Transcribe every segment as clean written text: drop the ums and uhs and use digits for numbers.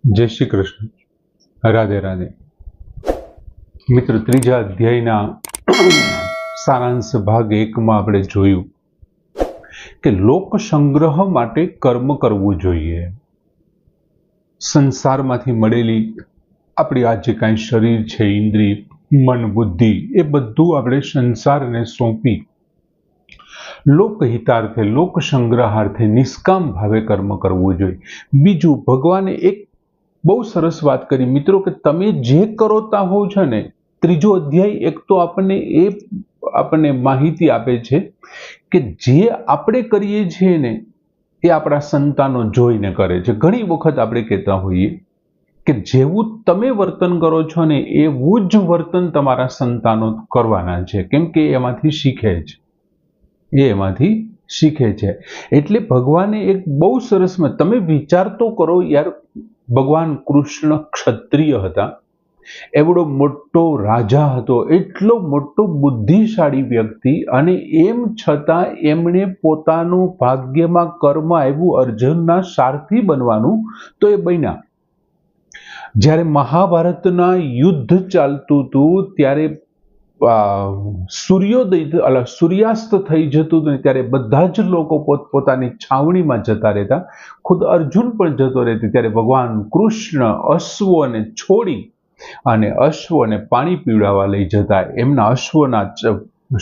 जय श्री कृष्ण। राधे राधे। मित्र, त्रीजा अध्यायना सारांश भाग 1 में આપણે જોયું કે લોક સંગ્રહ માટે કર્મ કરવું જોઈએ। સંસારમાંથી મળેલી આપણી આ જે કાંઈ શરીર છે, ઇન્દ્રિય, મન, બુદ્ધિ, એ બધું આપણે સંસારને સોંપી લોકહિતાર્થે, લોક સંગ્રહાર્થે નિષ્કામ ભાવે કર્મ કરવું જોઈએ। બીજું, ભગવાને એક બહુ સરસ વાત કરી મિત્રો કે તમે જે કરોતા હોવ છો ને, ત્રીજો અધ્યાય એક તો આપણને માહિતી આપે છે કે જે આપણે કરીએ છીએ ને એ આપણા સંતાનો જોઈને કરે છે। ઘણી વખત આપણે કહેતા હોઈએ કે જેવું તમે વર્તન કરો છો ને એવું જ વર્તન તમારા સંતાનો કરવાના છે, કેમ કે એમાંથી શીખે છે। એટલે ભગવાને એક બહુ સરસ, તમે વિચાર તો કરો યાર, ભગવાન કૃષ્ણ ક્ષત્રિય હતા, એવડો મોટો રાજા હતો, એટલો મોટો બુદ્ધિશાળી વ્યક્તિ, અને એમ છતાં એમણે પોતાનું ભાગ્યમાં કર્મ આવ્યું અર્જુનના સારથી બનવાનું, તો એ બન્યા। જ્યારે મહાભારતના યુદ્ધ ચાલતું હતું ત્યારે સૂર્યાસ્ત થઈ જતું હતું, ત્યારે બધા જ લોકો પોતપોતાની છાવણીમાં જતા રહેતા, ખુદ અર્જુન પણ જતો રહેતો। ત્યારે ભગવાન કૃષ્ણ અશ્વને છોડી અને અશ્વને પાણી પીવડાવવા લઈ જતા, એમના અશ્વના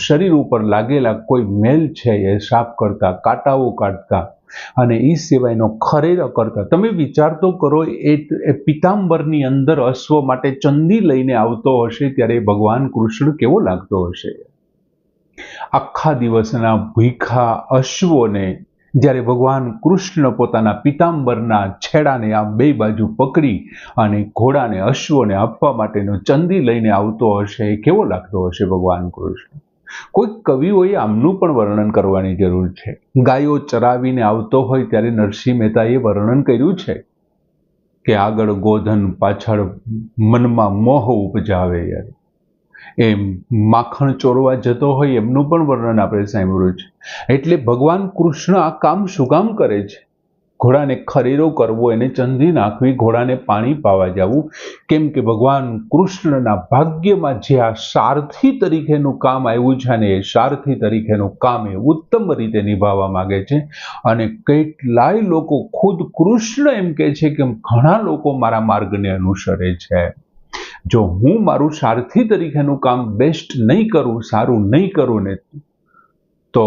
શરીર ઉપર લાગેલા કોઈ મેલ છે એ સાફ કરતા, કાંટાઓ કાઢતા અને એ સિવાયનો ખરેરો કરતા। તમે વિચાર તો કરો, એ પિતાંબરની અંદર અશ્વ માટે ચંદી લઈને આવતો હશે ત્યારે ભગવાન કૃષ્ણ કેવો લાગતો હશે। આખા દિવસના ભૂખા અશ્વોને જ્યારે ભગવાન કૃષ્ણ પોતાના પિતાંબરના છેડાને આ બે બાજુ પકડી અને ઘોડાને, અશ્વને આપવા માટેનો ચંદી લઈને આવતો હશે, એ કેવો લાગતો હશે ભગવાન કૃષ્ણ। કોઈ કવિઓએ આમનું પણ વર્ણન કરવાની જરૂર છે। ગાયો ચરાવીને આવતો હોય ત્યારે નરસિંહ મહેતાએ વર્ણન કર્યું છે કે આગળ ગોધન, પાછળ મનમાં મોહ ઉપજાવે। યાર, એમ માખણ ચોરવા જતો હોય એમનું પણ વર્ણન આપણે સાંભળ્યું છે। એટલે ભગવાન કૃષ્ણ આ કામ શું કામ કરે છે? ઘોડાને ખરેરો કરવો, એને ચંદી નાખવી, ઘોડાને પાણી પાવા જવું, કેમ કે ભગવાન કૃષ્ણના ભાગ્યમાં જે આ સારથી તરીકેનું કામ આવ્યું છે ને, એ સારથી તરીકેનું કામ એ ઉત્તમ રીતે નિભાવવા માંગે છે। અને કેટલાય લોકો, ખુદ કૃષ્ણ એમ કહે છે કે ઘણા લોકો મારા માર્ગને અનુસરે છે। જો હું મારું સારથી તરીકેનું કામ બેસ્ટ નહીં કરું, સારું નહીં કરું ને, તો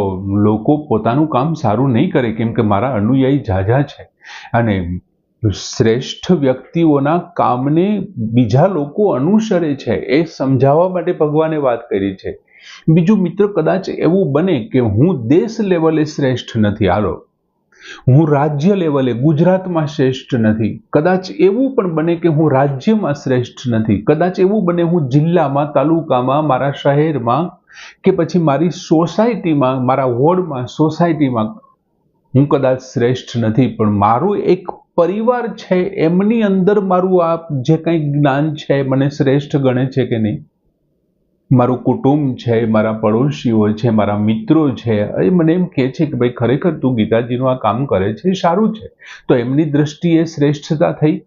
લોકો પોતાનું કામ સારું નહીં કરે, કેમ કે મારા અનુયાયી ઝાઝા છે અને શ્રેષ્ઠ વ્યક્તિઓના કામને બીજા લોકો અનુસરે છે, એ સમજાવવા માટે ભગવાને વાત કરી છે। બીજું મિત્ર, કદાચ એવું બને કે હું દેશ લેવલે શ્રેષ્ઠ નથી, હાલો, હું રાજ્ય લેવલે ગુજરાતમાં શ્રેષ્ઠ નથી, કદાચ એવું પણ બને કે હું રાજ્યમાં શ્રેષ્ઠ નથી, કદાચ એવું બને હું જિલ્લામાં, તાલુકામાં, મારા શહેરમાં કે પછી મારી સોસાયટીમાં, મારા વોર્ડમાં, સોસાયટીમાં હું કદાચ શ્રેષ્ઠ નથી, પણ મારું એક પરિવાર છે, એમની અંદર મારું આ જે કંઈ જ્ઞાન છે મને શ્રેષ્ઠ ગણે છે કે નહીં? મારું કુટુંબ છે, મારા પડોશીઓ છે, મારા મિત્રો છે, એ મને એમ કહે છે કે ભાઈ ખરેખર તું ગીતાજીનું આ કામ કરે છે, સારું છે, તો એમની દ્રષ્ટિએ શ્રેષ્ઠતા થઈ।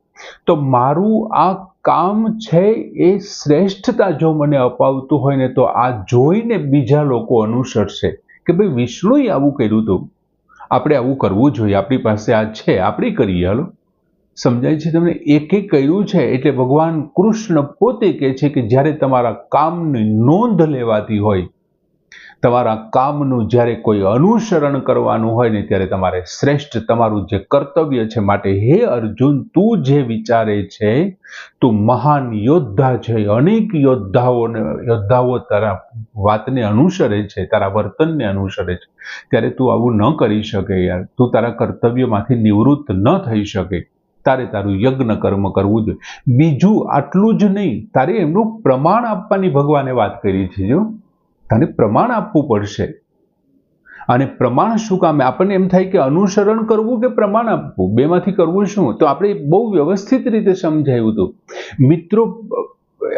તો મારું આ કામ છે એ શ્રેષ્ઠતા જો મને અપાવતું હોય ને, તો આ જોઈને બીજા લોકો અનુસરશે કે ભાઈ વિષ્ણુએ આવું કર્યું હતું, આપણે આવું કરવું જોઈએ, આપણી પાસે આ છે, આપણે કરીએ। હાલો, સમજાય છે તમને? એકે કર્યું છે એટલે ભગવાન કૃષ્ણ પોતે કહે છે કે જ્યારે તમારા કામની નોંધ લેવાતી હોય, તમારા કામનું જ્યારે કોઈ અનુસરણ કરવાનું હોય ને, ત્યારે તમારે શ્રેષ્ઠ તમારું જે કર્તવ્ય છે। માટે હે અર્જુન, તું જે વિચારે છે, તું મહાન યોદ્ધા છે, અનેક યોદ્ધાઓ તારા વાતને અનુસરે છે, તારા વર્તનને અનુસરે છે, ત્યારે તું આવું ન કરી શકે યાર, તું તારા કર્તવ્યમાંથી નિવૃત્ત ન થઈ શકે, તારે તારું યજ્ઞ કર્મ કરવું જોઈએ। બીજું આટલું જ નહીં, તારે એમનું પ્રમાણ આપવાની ભગવાને વાત કરી છે। જો તારે પ્રમાણ આપવું પડશે, અને પ્રમાણ શું કામ? આપણને એમ થાય કે અનુસરણ કરવું કે પ્રમાણ આપવું, બેમાંથી કરવું શું? તો આપણે બહુ વ્યવસ્થિત રીતે સમજાયું હતું મિત્રો।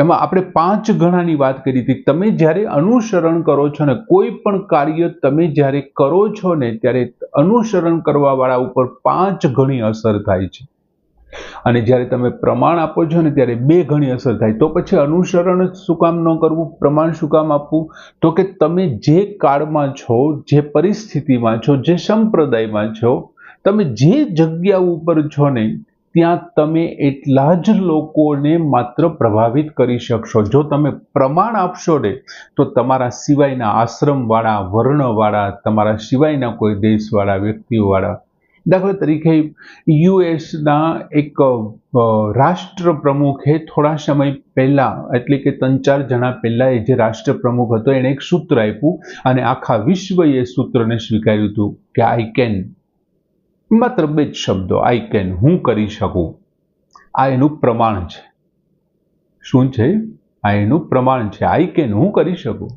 એમાં આપણે 5 ગણાની વાત કરી હતી। તમે જ્યારે અનુસરણ કરો છો ને, કોઈ પણ કાર્ય તમે જ્યારે કરો છો ને, ત્યારે અનુસરણ કરવા વાળા ઉપર 5 ગણી અસર થાય છે। અને જ્યારે તમે પ્રમાણ આપો છો ને ત્યારે બે ગણી અસર થાય. તો પછી અનુસરણ જ શું કામ ન કરવું, પ્રમાણ શું કામ આપવું? તો કે તમે જે કાળમાં છો, જે પરિસ્થિતિમાં છો, જે સંપ્રદાયમાં છો, તમે જે જગ્યા ઉપર છો ને ત્યાં તમે એટલા જ લોકોને માત્ર પ્રભાવિત કરી શકશો. જો તમે પ્રમાણ આપશો ને તો તમારા સિવાયના આશ્રમવાળા, વર્ણવાળા, તમારા સિવાયના કોઈ દેશવાળા, વ્યક્તિઓવાળા, દાખલા તરીકે યુએસના એક રાષ્ટ્ર પ્રમુખે થોડા સમય પહેલા, એટલે કે 3-4 જણા પહેલા, એ જે રાષ્ટ્ર પ્રમુખ હતો એણે એક સૂત્ર આપ્યું અને આખા વિશ્વએ એ સૂત્રને સ્વીકાર્યું હતું કે આઈ કેન. માત્ર 2 જ શબ્દો, આઈ કેન, હું કરી શકું. આ એનું પ્રમાણ છે. શું છે? આ એનું પ્રમાણ છે. આઈ કેન, હું કરી શકું.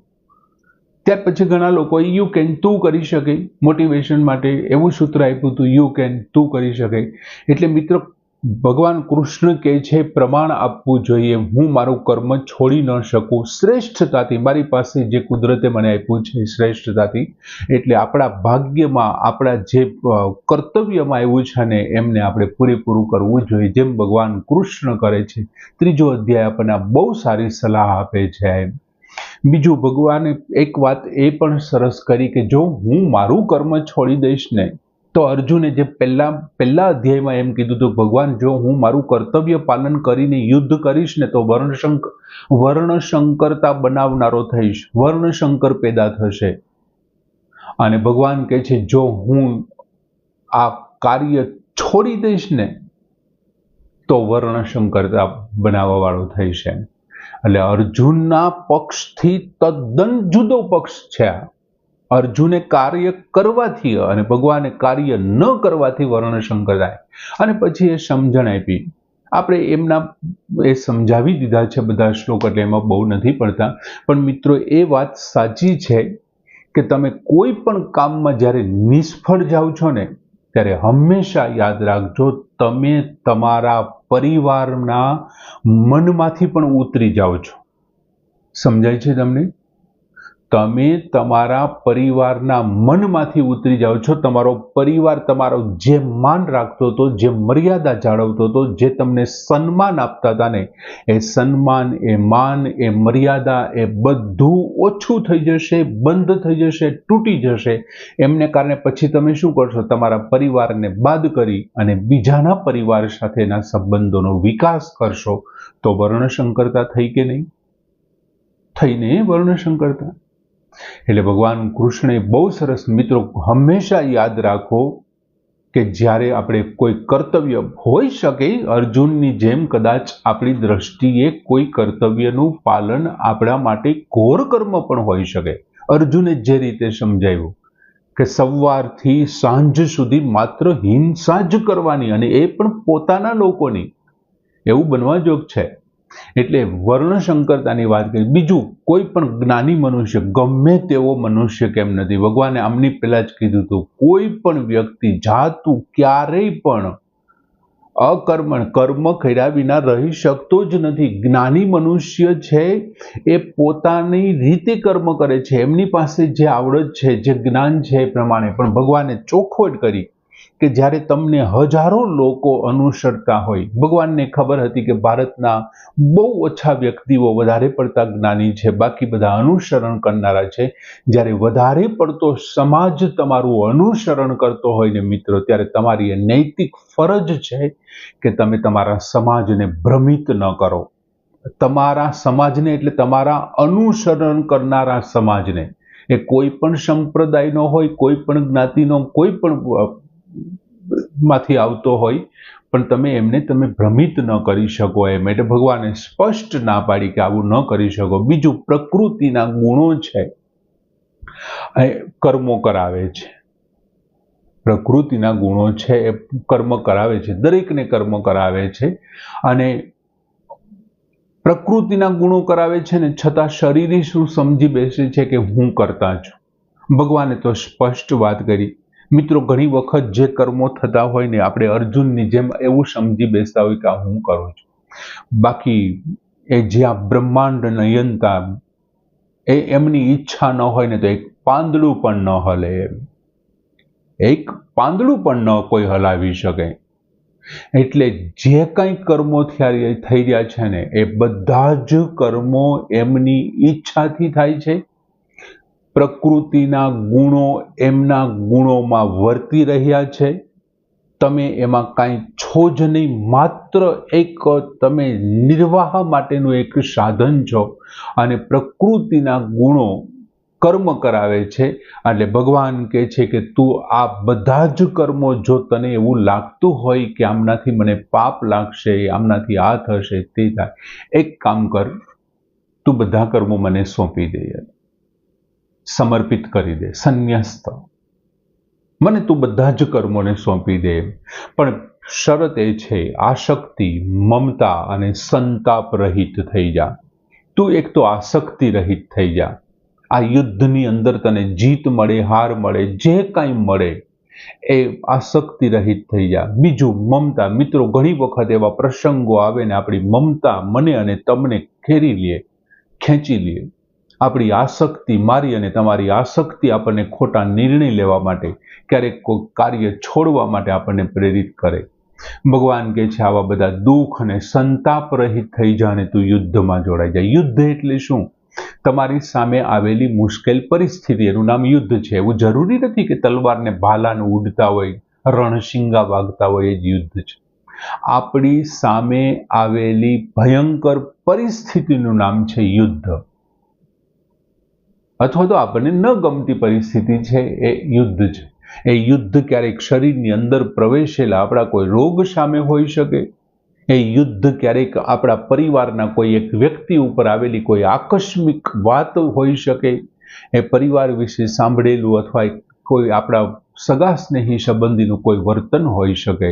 ત્યાર પછી ઘણા લોકોએ યુ કેન, તું કરી શકે, મોટિવેશન માટે એવું સૂત્ર આપ્યું હતું, યુ કેન, તું કરી શકે. એટલે મિત્રો, ભગવાન કૃષ્ણ કહે છે પ્રમાણ આપવું જોઈએ. હું મારું કર્મ છોડી ન શકું શ્રેષ્ઠતાથી, મારી પાસે જે કુદરતે મને આપ્યું છે શ્રેષ્ઠતાથી. એટલે આપણા ભાગ્યમાં, આપણા જે કર્તવ્યમાં આવ્યું છે ને એમને આપણે પૂરેપૂરું કરવું જોઈએ, જેમ ભગવાન કૃષ્ણ કરે છે. 3જો અધ્યાય આપણને બહુ સારી સલાહ આપે છે. બીજું, ભગવાને એક વાત એ પણ સરસ કરી કે જો હું મારું કર્મ છોડી દઈશ ને, તો અર્જુને જે પહેલા અધ્યાયમાં એમ કીધું હતું, ભગવાન જો હું મારું કર્તવ્ય પાલન કરીને યુદ્ધ કરીશ ને તો વર્ણશંકરતા બનાવનારો થઈશ, વર્ણશંકર પેદા થશે. અને ભગવાન કહે છે જો હું આ કાર્ય છોડી દઈશ ને તો વર્ણશંકરતા બનાવવા વાળો થઈશ. એટલે અર્જુનના પક્ષથી તદ્દન જુદો પક્ષ છે. અર્જુને કાર્ય કરવાથી અને ભગવાને કાર્ય ન કરવાથી વર્ણશંકર થાય. અને પછી એ સમજણ આપી. આપણે એમના એ સમજાવી દીધા છે બધા શ્લોક, એટલે એમાં બહુ નથી પડતા. પણ મિત્રો, એ વાત સાચી છે કે તમે કોઈ પણ કામમાં જ્યારે નિષ્ફળ જાઓ છો ને ત્યારે હંમેશા યાદ રાખજો, તમે તમારા પરિવારના મનમાંથી પણ ઉતરી જાઓ છો. સમજાય છે તમને? તમે તમારા પરિવારના મનમાંથી ઉતરી જાઓ છો. તમારો પરિવાર તમારો જે માન રાખતો હતો, જે મર્યાદા જાળવતો હતો, જે તમને સન્માન આપતા હતા ને, એ સન્માન, એ માન, એ મર્યાદા, એ બધું ઓછું થઈ જશે, બંધ થઈ જશે, તૂટી જશે. એમને કારણે પછી તમે શું કરશો? તમારા પરિવારને બાદ કરી અને બીજાના પરિવાર સાથેના સંબંધોનો વિકાસ કરશો. તો વર્ણશંકરતા થઈ કે નહીં? થઈને વર્ણશંકરતા. એટલે ભગવાન કૃષ્ણે બહુ સરસ, મિત્રો હંમેશા યાદ રાખો કે જ્યારે આપણે કોઈ કર્તવ્ય, હોઈ શકે અર્જુનની જેમ કદાચ આપણી દ્રષ્ટિએ કોઈ કર્તવ્યનું પાલન આપણા માટે ઘોર કર્મ પણ હોઈ શકે. અર્જુને જે રીતે સમજાવ્યું કે સવારથી સાંજ સુધી માત્ર હિંસા જ કરવાની, અને એ પણ પોતાના લોકોની, એવું બનવા જોગ છે. એટલે વર્ણશંકરતાની વાત કરી. બીજું, કોઈ પણ જ્ઞાની મનુષ્ય, ગમે તેવો મનુષ્ય કેમ નથી, ભગવાને આમની પહેલા જ કીધું હતું, કોઈ પણ વ્યક્તિ જાતું ક્યારેય પણ અકર્મણ, કર્મ કર્યા વિના રહી શકતો જ નથી. જ્ઞાની મનુષ્ય છે એ પોતાની રીતે કર્મ કરે છે, એમની પાસે જે આવડત છે, જે જ્ઞાન છે એ પ્રમાણે. પણ ભગવાને ચોખવટ કરી કે જ્યારે તમને હજારો લોકો અનુસરતા હોય, ભગવાનને ખબર હતી કે ભારતના બહુ ઓછા વ્યક્તિઓ વધારે પડતા જ્ઞાની છે, બાકી બધા અનુસરણ કરનારા છે. જ્યારે વધારે પડતો સમાજ તમારું અનુસરણ કરતો હોય ને મિત્રો, ત્યારે તમારી એ નૈતિક ફરજ છે કે તમે તમારા સમાજને ભ્રમિત ન કરો. તમારા સમાજને એટલે તમારા અનુસરણ કરનારા સમાજને, એ કોઈ પણ સંપ્રદાયનો હોય, કોઈ પણ જ્ઞાતિનો, કોઈ પણ માંથી આવતો હોય, પણ તમે ભ્રમિત ન કરી શકો એમ. એટલે ભગવાને સ્પષ્ટ ના પાડી કે આવું ન કરી શકો. બીજું, પ્રકૃતિના ગુણો છે એ કર્મો કરાવે છે. પ્રકૃતિના ગુણો છે એ કર્મ કરાવે છે, દરેકને કર્મ કરાવે છે. અને પ્રકૃતિના ગુણો કરાવે છે ને છતાં શરીરે શું સમજી બેસે છે કે હું કરતા છું. ભગવાને તો સ્પષ્ટ વાત કરી. મિત્રો, ઘણી વખત જે કર્મો થતા હોય ને, આપણે અર્જુનની જેમ એવું સમજી બેસતા હોય કે હું કરું છું. બાકી એ જે આ બ્રહ્માંડ નયનતા, એ એમની ઈચ્છા ન હોય ને તો એક પાંદડું પણ ન હલે. એક પાંદડું પણ ન કોઈ હલાવી શકે. એટલે જે કંઈ કર્મો થઈ રહ્યા છે ને એ બધા જ કર્મો એમની ઈચ્છાથી થાય છે. પ્રકૃતિના ગુણો એમના ગુણોમાં વર્તી રહ્યા છે. તમે એમાં કાંઈ છો જ નહીં, માત્ર એક તમે નિર્વાહ માટેનું એક સાધન છો અને પ્રકૃતિના ગુણો કર્મ કરાવે છે. એટલે ભગવાન કહે છે કે તું આ બધા જ કર્મો, જો તને એવું લાગતું હોય કે આમનાથી મને પાપ લાગશે, આમનાથી આ થશે તે થાય, એક કામ કર, તું બધા કર્મો મને સોંપી દે, સમર્પિત કરી દે, સંન્યસ્ત, મને તું બધા જ કર્મોને સોંપી દે. પણ શરત એ છે, આસક્તિ, મમતા અને સંતાપ રહિત થઈ જા. તું એક તો આસક્તિ રહિત થઈ જા. આ યુદ્ધની અંદર તને જીત મળે, હાર મળે, જે કાંઈ મળે એ આસક્તિ રહિત થઈ જા. બીજું, મમતા. મિત્રો, ઘણી વખત એવા પ્રસંગો આવે ને આપણી મમતા મને અને તમને ખેરી લે, ખેંચી લે. આપણી આસક્તિ, મારી અને તમારી આસક્તિ આપણને ખોટા નિર્ણય લેવા માટે, ક્યારેક કોઈ કાર્ય છોડવા માટે આપણને પ્રેરિત કરે. ભગવાન કહે છે આવા બધા દુઃખ અને સંતાપ રહિત થઈ જા અને તું યુદ્ધમાં જોડાઈ જાય. યુદ્ધ એટલે શું? તમારી સામે આવેલી મુશ્કેલ પરિસ્થિતિ, એનું નામ યુદ્ધ છે. એવું જરૂરી નથી કે તલવારને ભાલાને ઉડતા હોય, રણશિંગા વાગતા હોય એ જ યુદ્ધ છે. આપણી સામે આવેલી ભયંકર પરિસ્થિતિનું નામ છે યુદ્ધ. અથવા તો આપણને ન ગમતી પરિસ્થિતિ છે એ યુદ્ધ છે. એ યુદ્ધ ક્યારેક શરીરની અંદર પ્રવેશેલા આપણા કોઈ રોગ સામે હોઈ શકે. એ યુદ્ધ ક્યારેક આપણા પરિવારના કોઈ એક વ્યક્તિ ઉપર આવેલી કોઈ આકસ્મિક વાત હોઈ શકે. એ પરિવાર વિશે સાંભળેલું અથવા કોઈ આપણા સગા સ્નેહી સંબંધીનું કોઈ વર્તન હોઈ શકે.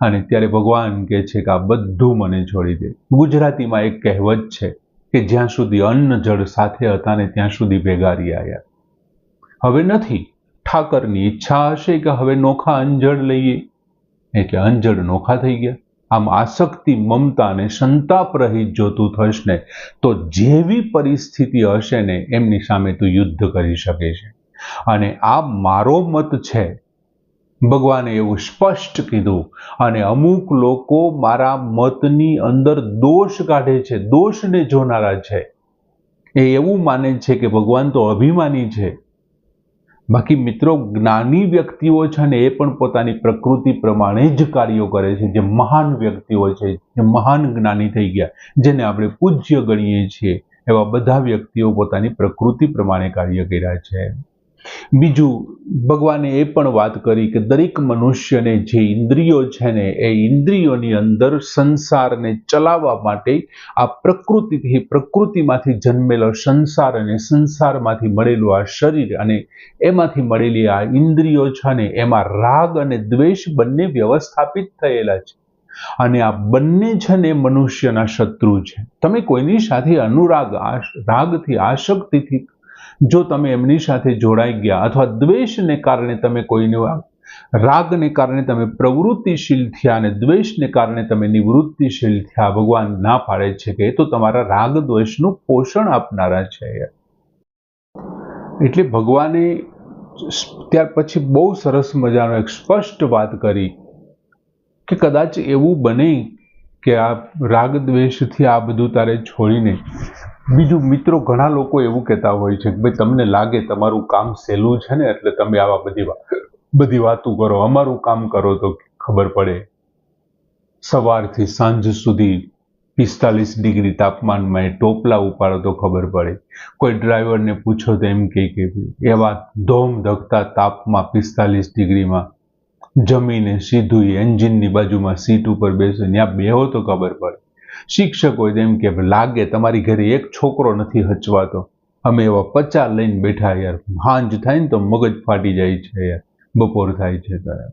અને ત્યારે ભગવાન કહે છે કે આ બધું મને છોડી દે. ગુજરાતીમાં એક કહેવત છે કે જ્યાં સુધી અન્ન જળ સાથે હતા ને ત્યાં સુધી ભેગા રહ્યા. હવે નથી. ઠાકરની ઈચ્છા હશે કે હવે નોખા અંજળ લઈએ, એટલે અંજળ નોખા થઈ ગયા. આમ આસક્તિ, મમતા અને સંતાપ રહિત જો તું થશ ને તો જેવી પરિસ્થિતિ હશે ને એમની સામે તું યુદ્ધ કરી શકે છે. અને આ મારો મત છે. ભગવાને એવું સ્પષ્ટ કીધું. અને અમુક લોકો મારા મતની અંદર દોષ કાઢે છે, દોષને જોનારા છે. એ એવું માને છે કે ભગવાન તો અભિમાની છે. બાકી મિત્રો, જ્ઞાની વ્યક્તિઓ છે ને એ પણ પોતાની પ્રકૃતિ પ્રમાણે જ કાર્યો કરે છે. જે મહાન વ્યક્તિઓ છે, જે મહાન જ્ઞાની થઈ ગયા, જેને આપણે પૂજ્ય ગણીએ છીએ, એવા બધા વ્યક્તિઓ પોતાની પ્રકૃતિ પ્રમાણે કાર્ય કર્યા છે. બીજું, ભગવાને એ પણ વાત કરી કે દરેક મનુષ્યને જે ઇન્દ્રિયો છે ને એ ઇન્દ્રિયોની અંદર સંસારને ચલાવવા માટે આ પ્રકૃતિમાંથી જન્મેલો સંસાર અને સંસારમાંથી મળેલું આ શરીર અને એમાંથી મળેલી આ ઇન્દ્રિયો છે ને એમાં રાગ અને દ્વેષ બંને વ્યવસ્થાપિત થયેલા છે. અને આ બંને છે ને મનુષ્યના શત્રુ છે. તમે કોઈની સાથે અનુરાગ, રાગથી, આસક્તિથી જો તમે એમની સાથે જોડાઈ ગયા અથવા દ્વેષને કારણે તમે કોઈને, રાગને કારણે તમે પ્રવૃત્તિશીલ થયા અને દ્વેષને કારણે તમે નિવૃત્તિશીલ થયા, ભગવાન ના પાડે છે કે એ તો તમારા રાગ દ્વેષનું પોષણ આપનારા છે. એટલે ભગવાને ત્યાર પછી બહુ સરસ મજાનો એક સ્પષ્ટ વાત કરી કે કદાચ એવું બને કે આ રાગ દ્વેષથી આ બધું તારે છોડીને બીજું, મિત્રો, ઘણા લોકો એવું કહેતા હોય છે કે ભાઈ તમને લાગે તમારું કામ સહેલું છે ને એટલે તમે આવા બધી વાતો કરો, અમારું કામ કરો તો ખબર પડે. સવારથી સાંજ સુધી 45 ડિગ્રી તાપમાનમાં એ ટોપલા ઉપાડો તો ખબર પડે. કોઈ ડ્રાઈવરને પૂછો તો એમ કે એવા ધોમ ધકતા તાપમાં 45 ડિગ્રીમાં જમીને સીધું એન્જિનની બાજુમાં સીટ ઉપર બેસો, ત્યાં બેહો તો ખબર પડે. શિક્ષક હોય એમ કે લાગે તમારી ઘરે એક છોકરો નથી હચવાતો, અમે એવા 50 લઈને બેઠા યાર, હાંજ થાય ને તો મગજ ફાટી જાય છે યાર, બપોર થાય છે ત્યારે.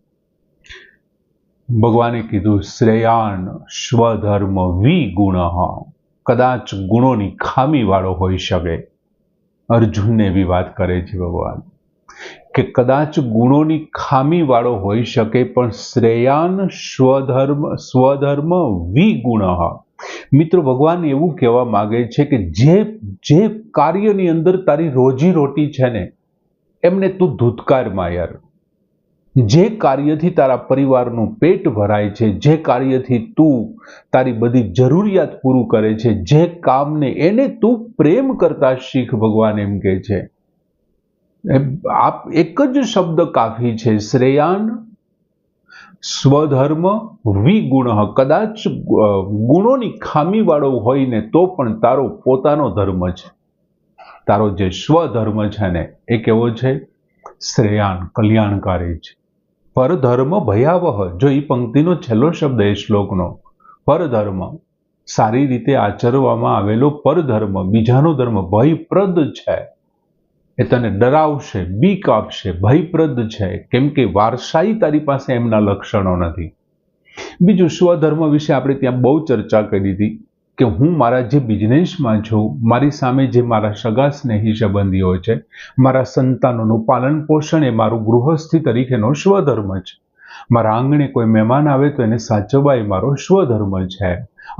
ભગવાને કીધું શ્રેયાન સ્વધર્મ વિગુણ. કદાચ ગુણોની ખામી વાળો હોઈ શકે. અર્જુનને એવી વાત કરે છે ભગવાન કે કદાચ ગુણોની ખામી વાળો હોઈ શકે, પણ શ્રેયાન સ્વધર્મ વિગુણ. મિત્રો, ભગવાન એવું કહેવા માંગે છે કે જે કાર્યની અંદર તારી રોજી રોટી છે ને એમને તું ધૂતકારમાં યાર. જે કાર્યથી તારા પરિવારનું પેટ ભરાય છે, જે કાર્યથી તું તારી બધી જરૂરિયાત પૂરું કરે છે, જે કામને એને તું પ્રેમ કરતા શીખ, ભગવાન એમ કહે છે. આપ એક જ શબ્દ કાફી છે, શ્રેયાન સ્વધર્મ વિગુણ. કદાચ ગુણોની ખામી વાળો હોય ને તો પણ તારો પોતાનો ધર્મ છે, તારો જે સ્વધર્મ છે ને એ કેવો છે? શ્રેયાન, કલ્યાણકારી છે. પરધર્મ ભયાવહ, જો એ પંક્તિનો છેલ્લો શબ્દ એ શ્લોકનો પરધર્મ, સારી રીતે આચરવામાં આવેલો પરધર્મ, બીજાનો ધર્મ ભયપ્રદ છે, એ તને ડરાવશે, બીક આપશે, ભયપ્રદ છે, કેમ કે વારસાઈ તારી પાસે એમના લક્ષણો નથી. બીજું, સ્વધર્મ વિશે આપણે ત્યાં બહુ ચર્ચા કરી હતી કે હું મારા જે બિઝનેસમાં છું, મારી સામે જે મારા સગા સ્નેહી સંબંધીઓ છે, મારા સંતાનોનું પાલન પોષણ એ મારું ગૃહસ્થી તરીકેનો સ્વધર્મ છે. મારા આંગણે કોઈ મહેમાન આવે તો એને સાચવવા એ મારો સ્વધર્મ છે.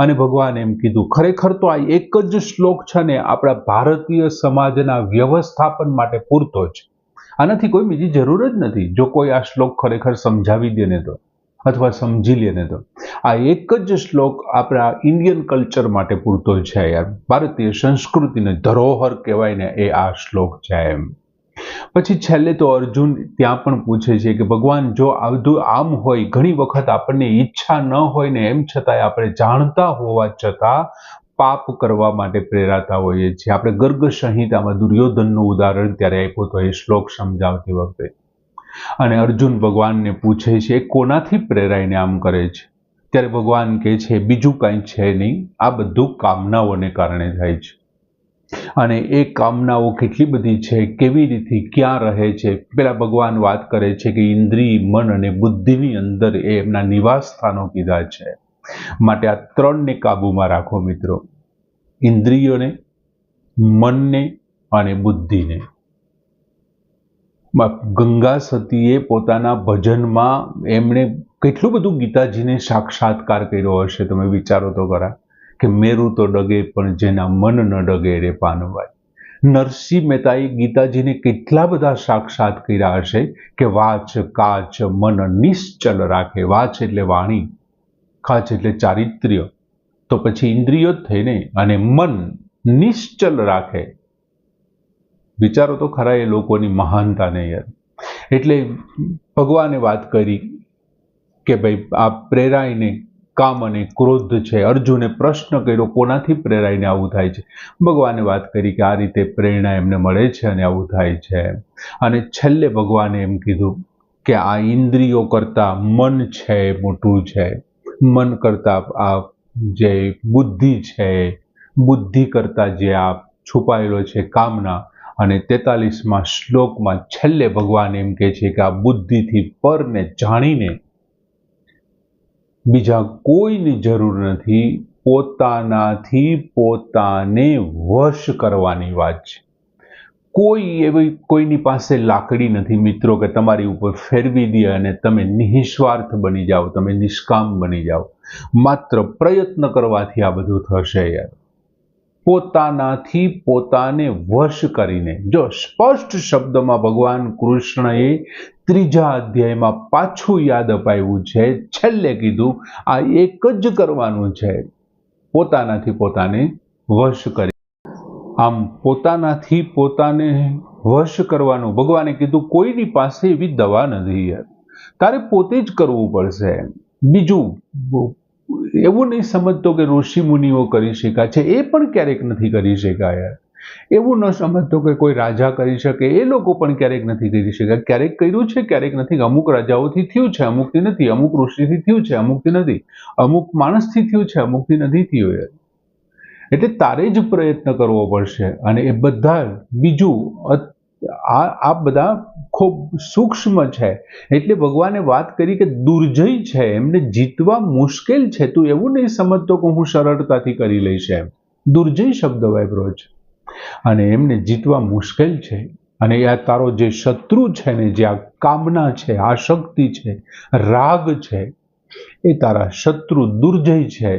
અને ભગવાન એમ કીધું, ખરેખર તો આ એક જ શ્લોક છે ને આપણા ભારતીય સમાજના વ્યવસ્થાપન માટે પૂરતો છે. આનાથી કોઈ બીજી જરૂર જ નથી. જો કોઈ આ શ્લોક ખરેખર સમજાવી દે ને તો, અથવા સમજી લે ને તો, આ એક જ શ્લોક આપણા ઇન્ડિયન કલ્ચર માટે પૂરતો છે યાર. ભારતીય સંસ્કૃતિને ધરોહર કહેવાય ને એ આ શ્લોક છે એમ. પછી છેલ્લે તો અર્જુન ત્યાં પણ પૂછે છે કે ભગવાન, જો આ બધું આમ હોય, ઘણી વખત આપણને ઈચ્છા ન હોય ને એમ છતાંય આપણે જાણતા હોવા છતાં પાપ કરવા માટે પ્રેરાતા હોઈએ છીએ. આપણે ગર્ગ સંહિતામાં દુર્યોધનનું ઉદાહરણ ત્યારે આપ્યું તો એ શ્લોક સમજાવતી વખતે. અને અર્જુન ભગવાનને પૂછે છે, એ કોનાથી પ્રેરાઈને આમ કરે છે? ત્યારે ભગવાન કહે છે, બીજું કાંઈ છે નહીં, આ બધું કામનાઓને કારણે થાય છે. અને એ કામનાઓ કેટલી બધી છે, કેવી રીતે, ક્યાં રહે છે? પેલા ભગવાન વાત કરે છે કે ઇન્દ્રિય, મન અને બુદ્ધિની અંદર એ એમના નિવાસ સ્થાનો કીધા છે. માટે આ ત્રણને કાબુમાં રાખો મિત્રો, ઇન્દ્રિયોને, મનને અને બુદ્ધિને. ગંગા સતીએ પોતાના ભજનમાં એમણે કેટલું બધું ગીતાજીને સાક્ષાત્કાર કર્યો હશે, તમે વિચારો તો ખરા, કે મેરું તો ડગે પણ જેના મન ન ડગે રે પાનવાય. નરસિંહ મહેતાએ ગીતાજીને કેટલા બધા સાક્ષાત કર્યા હશે કે વાચ કાચ મન નિશ્ચલ રાખે. વાચ એટલે વાણી, કાચ એટલે ચારિત્ર્ય, તો પછી ઇન્દ્રિયો જ થઈને, અને મન નિશ્ચલ રાખે. વિચારો તો ખરા એ લોકોની મહાનતાને યાર. એટલે ભગવાને વાત કરી કે ભાઈ આ પ્રેરાઈને કામ અને ક્રોધ છે. અર્જુને પ્રશ્ન કર્યો કોનાથી પ્રેરાઈને આવું થાય છે? ભગવાને વાત કરી કે આ રીતે પ્રેરણા એમને મળે છે અને આવું થાય છે. અને છેલ્લે ભગવાને એમ કીધું કે આ ઇન્દ્રિયો કરતા મન છે મોટું છે, મન કરતા આ જે બુદ્ધિ છે, બુદ્ધિ કરતા જે આ છુપાયેલો છે કામના. અને 43મા શ્લોકમાં છેલ્લે ભગવાન એમ કહે છે કે આ બુદ્ધિથી પરને જાણીને બીજા કોઈની જરૂર નથી, પોતાનાથી પોતાને વશ કરવાની વાત છે. કોઈ એવી કોઈની પાસે લાકડી નથી મિત્રો કે તમારી ઉપર ફેરવી દે અને તમે નિસ્વાર્થ બની જાઓ, તમે નિષ્કામ બની જાઓ. માત્ર પ્રયત્ન કરવાથી આ બધું થશે યાર. પોતાનાથી પોતાને વશ કરીને. જો સ્પષ્ટ શબ્દમાં ભગવાન કૃષ્ણએ 3જા અધ્યાયમાં પાછું યાદ અપાવ્યું છે, છેલ્લે કીધું આ એક જ કરવાનું છે, પોતાનાથી પોતાને વશ કરી. આમ પોતાનાથી પોતાને વશ કરવાનું ભગવાને કીધું. કોઈની પાસે એવી દવા નથી યાર, તારે પોતે જ કરવું પડશે. બીજું, એવું નહીં સમજતો કે ઋષિ મુનિઓ કરી શક્યા છે, એ પણ ક્યારેક નથી કરી શક્યા યાર. એવું ન સમજતો કે કોઈ રાજા કરી શકે, એ લોકો પણ ક્યારેક નથી કરી શક્યા. ક્યારેક કર્યું છે, ક્યારેક નથી. અમુક રાજાઓથી થયું છે, અમુકથી નથી. અમુક ઋષિથી થયું છે, અમુકથી નથી. અમુક માણસથી થયું છે, અમુકથી નથી થયું યાર. એટલે તારે જ પ્રયત્ન કરવો પડશે. અને એ બધા બીજું આ બધા ખૂબ સૂક્ષ્મ છે. એટલે ભગવાને વાત કરી કે દુર્જય છે, એમને જીતવા મુશ્કેલ છે. તું એવું નહીં સમજતો કે હું સરળતાથી કરી લઈશ એમ. દુર્જય શબ્દ વાપર્યો છે અને એમને જીતવા મુશ્કેલ છે. અને આ તારો જે શત્રુ છે ને, જે આ કામના છે, આ શક્તિ છે, રાગ છે, એ તારા શત્રુ દુર્જય છે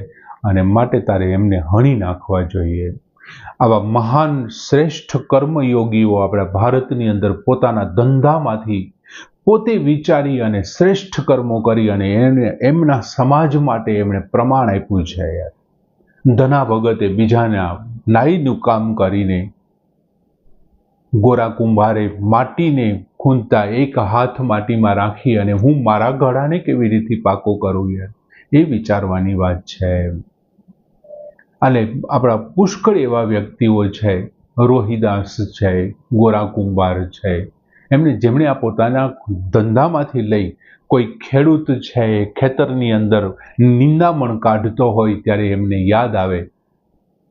અને માટે તારે એમને હણી નાખવા જોઈએ. આવા મહાન શ્રેષ્ઠ કર્મયોગીઓ આપણા ભારતની અંદર પોતાના ધંધામાંથી, પોતે વિચારી અને શ્રેષ્ઠ કર્મો કરી અને એમના સમાજ માટે એમણે પ્રમાણ આપ્યું છે. ધના ભગતે બીજાના નાઈનું કામ કરીને, ગોરા કુંભારે માટીને ખૂંદતા એક હાથ માટીમાં રાખી અને હું મારા ગળાને કેવી રીતે પાકો કરું યાર, એ વિચારવાની વાત છે. અને આપણા પુષ્કળ એવા વ્યક્તિઓ છે, રોહિદાસ છે, ગોરા કુંભાર છે, જેમણે આ પોતાના ધંધામાંથી લઈ કોઈ ખેડૂત છે ખેતરની અંદર નિંદામણ કાઢતો હોય ત્યારે એમને યાદ આવે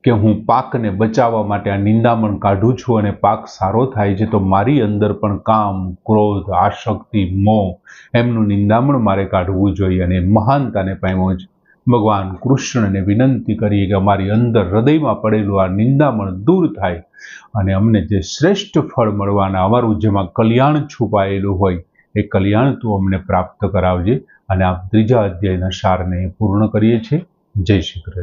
કે હું પાકને બચાવવા માટે આ નિંદામણ કાઢું છું અને પાક સારો થાય છે, તો મારી અંદર પણ કામ, ક્રોધ, આસક્તિ, મોહ એમનું નિંદામણ મારે કાઢવું જોઈએ. અને મહાનતાને પામ્યો છે. ભગવાન કૃષ્ણને વિનંતી કરીએ કે અમારી અંદર હૃદયમાં પડેલું આ નિંદામણ દૂર થાય અને અમને જે શ્રેષ્ઠ ફળ મળવાના, અમારું જેમાં કલ્યાણ છુપાયેલું હોય એ કલ્યાણ તું અમને પ્રાપ્ત કરાવજે. અને આ ત્રીજા અધ્યાયના સારને પૂર્ણ કરીએ છીએ. જય શ્રી કૃષ્ણ.